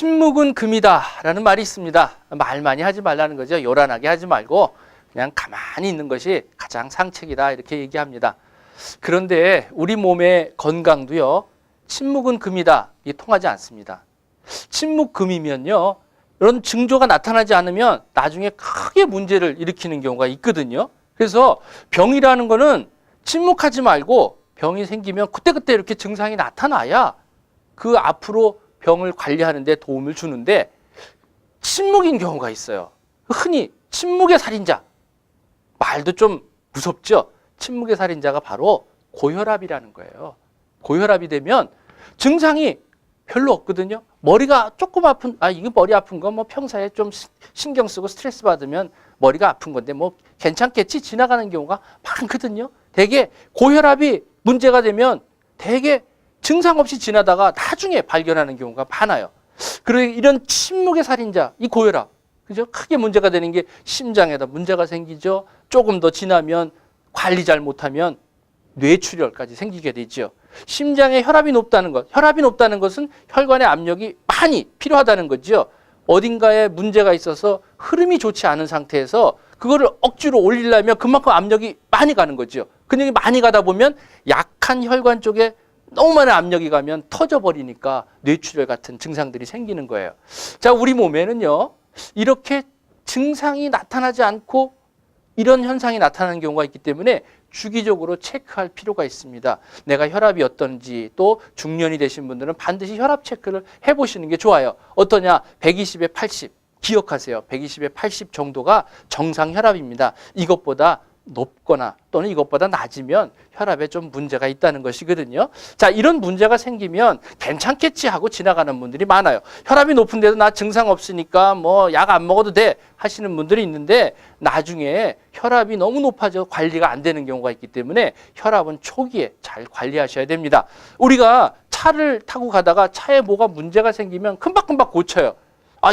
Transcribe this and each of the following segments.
침묵은 금이다 라는 말이 있습니다. 말 많이 하지 말라는 거죠. 요란하게 하지 말고 그냥 가만히 있는 것이 가장 상책이다 이렇게 얘기합니다. 그런데 우리 몸의 건강도요, 침묵은 금이다 이게 통하지 않습니다. 침묵 금이면요, 이런 징조가 나타나지 않으면 나중에 크게 문제를 일으키는 경우가 있거든요. 그래서 병이라는 거는 침묵하지 말고 병이 생기면 그때그때 이렇게 증상이 나타나야 그 앞으로 병을 관리하는 데 도움을 주는데, 침묵인 경우가 있어요. 흔히 침묵의 살인자, 말도 좀 무섭죠. 침묵의 살인자가 바로 고혈압이라는 거예요. 고혈압이 되면 증상이 별로 없거든요. 머리가 조금 아픈, 이거 머리 아픈 거 뭐 평소에 좀 신경 쓰고 스트레스 받으면 머리가 아픈 건데 뭐 괜찮겠지 지나가는 경우가 많거든요. 대개 고혈압이 문제가 되면 대개 증상 없이 지나다가 나중에 발견하는 경우가 많아요. 그리고 이런 침묵의 살인자, 이 고혈압, 그죠? 크게 문제가 되는 게 심장에다 문제가 생기죠. 조금 더 지나면 관리 잘 못하면 뇌출혈까지 생기게 되죠. 심장에 혈압이 높다는 것, 혈압이 높다는 것은 혈관의 압력이 많이 필요하다는 거죠. 어딘가에 문제가 있어서 흐름이 좋지 않은 상태에서 그거를 억지로 올리려면 그만큼 압력이 많이 가는 거죠. 근육이 많이 가다 보면 약한 혈관 쪽에 너무 많은 압력이 가면 터져버리니까 뇌출혈 같은 증상들이 생기는 거예요. 자, 우리 몸에는요, 이렇게 증상이 나타나지 않고 이런 현상이 나타나는 경우가 있기 때문에 주기적으로 체크할 필요가 있습니다. 내가 혈압이 어떤지, 또 중년이 되신 분들은 반드시 혈압 체크를 해보시는 게 좋아요. 어떠냐? 120에 80. 기억하세요. 120에 80 정도가 정상 혈압입니다. 이것보다 높거나 또는 이것보다 낮으면 혈압에 좀 문제가 있다는 것이거든요. 자, 이런 문제가 생기면 괜찮겠지 하고 지나가는 분들이 많아요. 혈압이 높은데도 나 증상 없으니까 뭐 약 안 먹어도 돼 하시는 분들이 있는데, 나중에 혈압이 너무 높아져 관리가 안 되는 경우가 있기 때문에 혈압은 초기에 잘 관리하셔야 됩니다. 우리가 차를 타고 가다가 차에 뭐가 문제가 생기면 금방금방 고쳐요.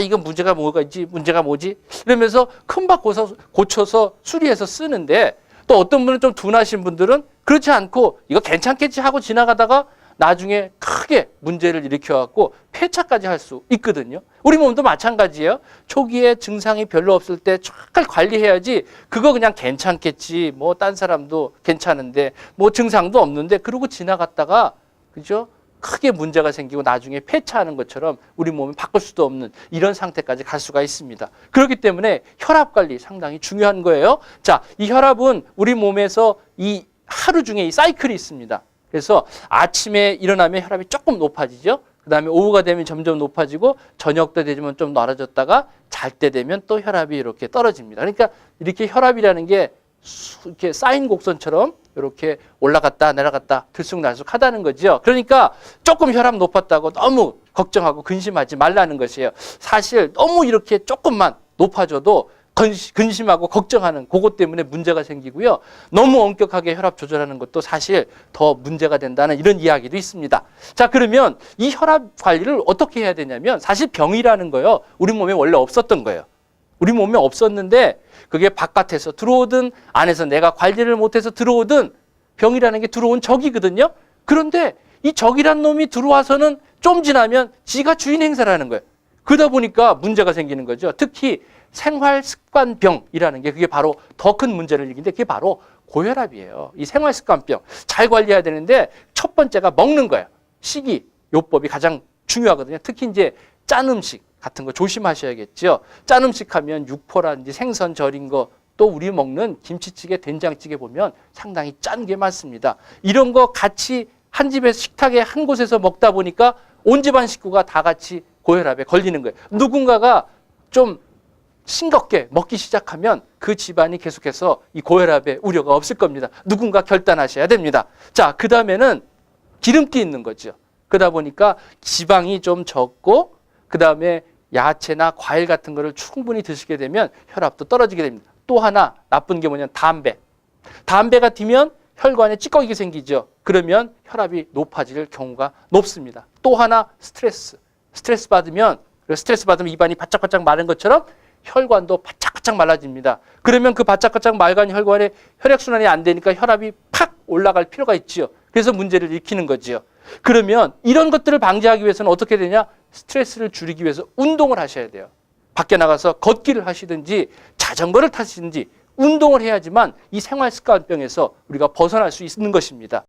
이건 문제가 뭐지? 이러면서 금방 고쳐서 수리해서 쓰는데, 또 어떤 분은 좀 둔하신 분들은 그렇지 않고 이거 괜찮겠지 하고 지나가다가 나중에 크게 문제를 일으켜갖고 폐차까지 할 수 있거든요. 우리 몸도 마찬가지예요. 초기에 증상이 별로 없을 때 잘 관리해야지, 그거 그냥 괜찮겠지, 뭐 딴 사람도 괜찮은데 뭐 증상도 없는데 그러고 지나갔다가, 그죠? 크게 문제가 생기고 나중에 폐차하는 것처럼 우리 몸이 바꿀 수도 없는 이런 상태까지 갈 수가 있습니다. 그렇기 때문에 혈압 관리 상당히 중요한 거예요. 자, 이 혈압은 우리 몸에서 이 하루 중에 이 사이클이 있습니다. 그래서 아침에 일어나면 혈압이 조금 높아지죠. 그 다음에 오후가 되면 점점 높아지고 저녁 때 되면 좀 낮아졌다가 잘 때 되면 또 혈압이 이렇게 떨어집니다. 그러니까 이렇게 혈압이라는 게 이렇게 쌓인 곡선처럼 이렇게 올라갔다 내려갔다 들쑥날쑥하다는 거죠. 그러니까 조금 혈압 높았다고 너무 걱정하고 근심하지 말라는 것이에요. 사실 너무 이렇게 조금만 높아져도 근심하고 걱정하는 그것 때문에 문제가 생기고요. 너무 엄격하게 혈압 조절하는 것도 사실 더 문제가 된다는 이런 이야기도 있습니다. 자, 그러면 이 혈압 관리를 어떻게 해야 되냐면, 사실 병이라는 거요, 우리 몸에 원래 없었던 거예요. 우리 몸에 없었는데 그게 바깥에서 들어오든 안에서 내가 관리를 못해서 들어오든 병이라는 게 들어온 적이거든요. 그런데 이 적이란 놈이 들어와서는 좀 지나면 지가 주인 행세를 하는 거예요. 그러다 보니까 문제가 생기는 거죠. 특히 생활습관병이라는 게, 그게 바로 더 큰 문제를 일으키는데 그게 바로 고혈압이에요. 이 생활습관병 잘 관리해야 되는데 첫 번째가 먹는 거예요. 식이요법이 가장 중요하거든요. 특히 이제 짠 음식 같은 거 조심하셔야겠죠. 짠 음식 하면 육포라든지 생선 절인 거, 또 우리 먹는 김치찌개, 된장찌개 보면 상당히 짠 게 많습니다. 이런 거 같이 한 집에 식탁에 한 곳에서 먹다 보니까 온 집안 식구가 다 같이 고혈압에 걸리는 거예요. 누군가가 좀 싱겁게 먹기 시작하면 그 집안이 계속해서 이 고혈압의 우려가 없을 겁니다. 누군가 결단하셔야 됩니다. 자, 그 다음에는 기름기 있는 거죠. 그러다 보니까 지방이 좀 적고, 그 다음에 야채나 과일 같은 거를 충분히 드시게 되면 혈압도 떨어지게 됩니다. 또 하나 나쁜 게 뭐냐면 담배가 튀면 혈관에 찌꺼기가 생기죠. 그러면 혈압이 높아질 경우가 높습니다. 또 하나 스트레스 받으면 입안이 바짝바짝 마른 것처럼 혈관도 바짝바짝 말라집니다. 그러면 그 바짝바짝 맑은 혈관에 혈액순환이 안 되니까 혈압이 팍 올라갈 필요가 있지요. 그래서 문제를 일으키는 거지요. 그러면 이런 것들을 방지하기 위해서는 어떻게 되냐? 스트레스를 줄이기 위해서 운동을 하셔야 돼요. 밖에 나가서 걷기를 하시든지 자전거를 타시든지 운동을 해야지만 이 생활습관병에서 우리가 벗어날 수 있는 것입니다.